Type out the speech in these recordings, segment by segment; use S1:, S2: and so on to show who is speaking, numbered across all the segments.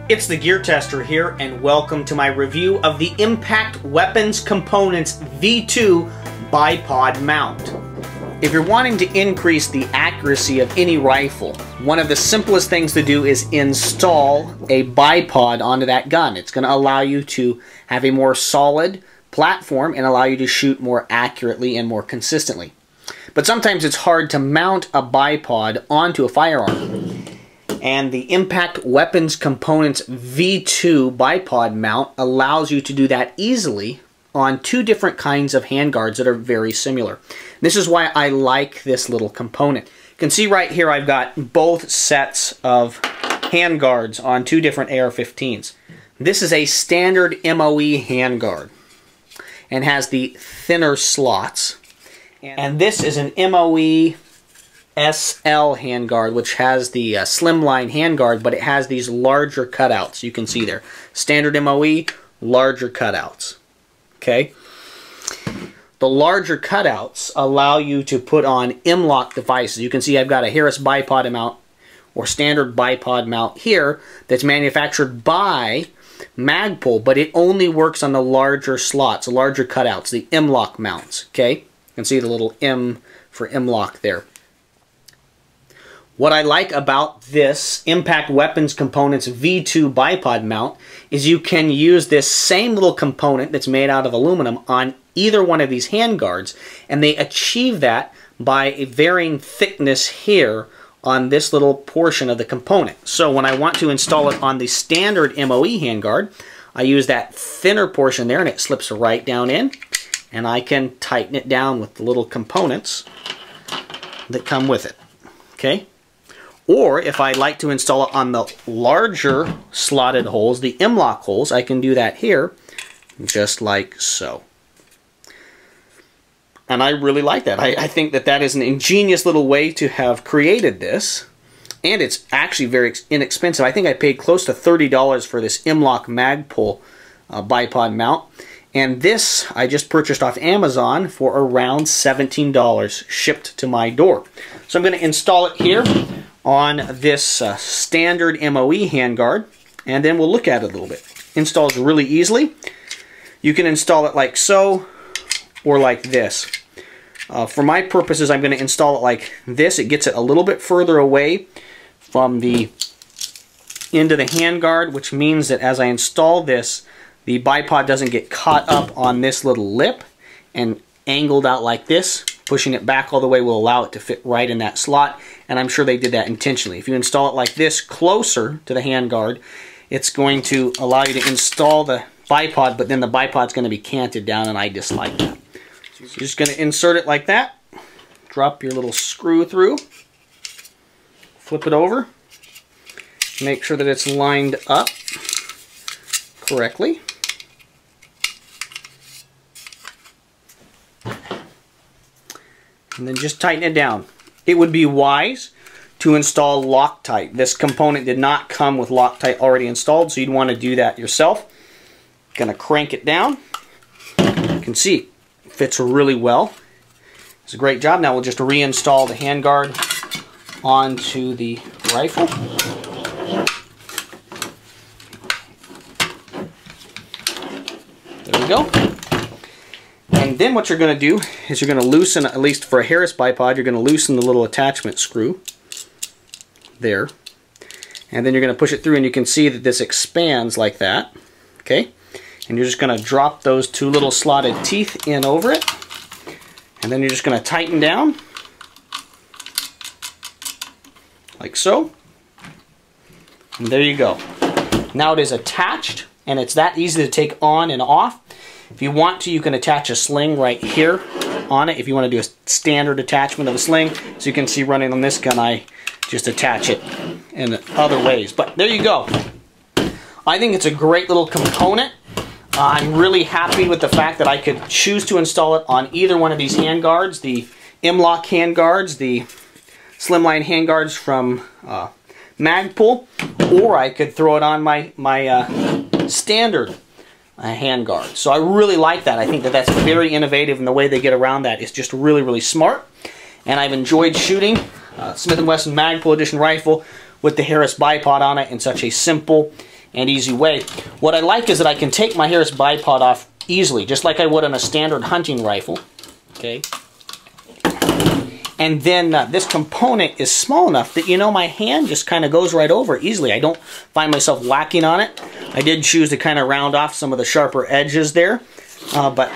S1: It's the Gear Tester here, and welcome to my review of the Impact Weapons Components V2 bipod mount. If you're wanting to increase the accuracy of any rifle, one of the simplest things to do is install a bipod onto that gun. It's going to allow you to have a more solid platform and allow you to shoot more accurately and more consistently. But sometimes it's hard to mount a bipod onto a firearm. And the Impact Weapons Components V2 bipod mount allows you to do that easily on two different kinds of handguards that are very similar. This is why I like this little component. You can see right here I've got both sets of handguards on two different AR-15s. This is a standard MOE handguard and has the thinner slots. And this is an MOE SL handguard, which has the slimline handguard, but it has these larger cutouts. You can see there. Standard MOE, larger cutouts. Okay? The larger cutouts allow you to put on M-LOK devices. You can see I've got a Harris bipod mount or standard bipod mount here that's manufactured by Magpul, but it only works on the larger slots, the larger cutouts, the M-LOK mounts. Okay? You can see the little M for M-LOK there. What I like about this Impact Weapons Components V2 bipod mount is you can use this same little component that's made out of aluminum on either one of these handguards, and they achieve that by a varying thickness here on this little portion of the component. So when I want to install it on the standard MOE handguard, I use that thinner portion there and it slips right down in, and I can tighten it down with the little components that come with it. Okay? Or if I like to install it on the larger slotted holes, the M-LOK holes, I can do that here, just like so. And I really like that. I think that that is an ingenious little way to have created this. And it's actually very inexpensive. I think I paid close to $30 for this M-LOK Magpul bipod mount. And this I just purchased off Amazon for around $17 shipped to my door. So I'm going to install it here on this standard MOE handguard, and then we'll look at it a little bit. Installs really easily. You can install it like so, or like this. For my purposes, I'm going to install it like this. It gets it a little bit further away from the end of the handguard, which means that as I install this, the bipod doesn't get caught up on this little lip and angled out like this. Pushing it back all the way will allow it to fit right in that slot, and I'm sure they did that intentionally. If you install it like this closer to the handguard, it's going to allow you to install the bipod, but then the bipod's going to be canted down, and I dislike that. So you're just going to insert it like that, drop your little screw through, flip it over, make sure that it's lined up correctly. And then just tighten it down. It would be wise to install Loctite. This component did not come with Loctite already installed, so you'd want to do that yourself. Gonna crank it down. You can see it fits really well. It's a great job. Now we'll just reinstall the handguard onto the rifle. There we go. And then what you're going to do is you're going to loosen, at least for a Harris bipod, you're going to loosen the little attachment screw there. And then you're going to push it through, and you can see that this expands like that. Okay? And you're just going to drop those two little slotted teeth in over it. And then you're just going to tighten down like so. And there you go. Now it is attached, and it's that easy to take on and off. If you want to, you can attach a sling right here on it if you want to do a standard attachment of a sling. So you can see running on this gun, I just attach it in other ways. But there you go. I think it's a great little component. I'm really happy with the fact that I could choose to install it on either one of these handguards, the M-LOK handguards, the slimline handguards from Magpul, or I could throw it on my standard handguard. So I really like that. I think that that's very innovative, and the way they get around that is just really, really smart. And I've enjoyed shooting Smith & Wesson Magpul Edition rifle with the Harris bipod on it in such a simple and easy way. What I like is that I can take my Harris bipod off easily, just like I would on a standard hunting rifle. Okay. And then this component is small enough that, you know, my hand just kind of goes right over it easily. I don't find myself whacking on it. I did choose to kind of round off some of the sharper edges there, but,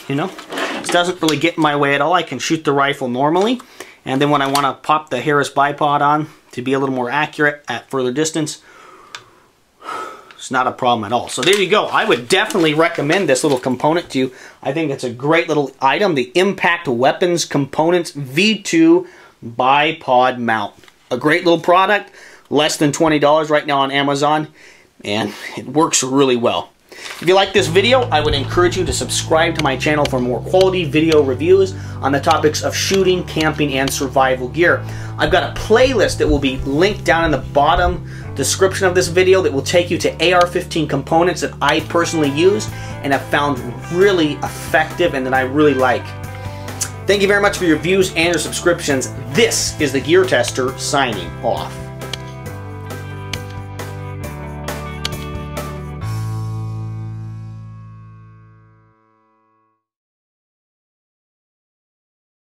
S1: you know, this doesn't really get in my way at all. I can shoot the rifle normally, and then when I want to pop the Harris bipod on to be a little more accurate at further distance, it's not a problem at all. So there you go. I would definitely recommend this little component to you. I think it's a great little item, the Impact Weapons Components V2 bipod mount. A great little product, less than $20 right now on Amazon, and it works really well. If you like this video, I would encourage you to subscribe to my channel for more quality video reviews on the topics of shooting, camping, and survival gear. I've got a playlist that will be linked down in the bottom description of this video that will take you to AR-15 components that I personally use and have found really effective and that I really like. Thank you very much for your views and your subscriptions. This is the Gear Tester signing off.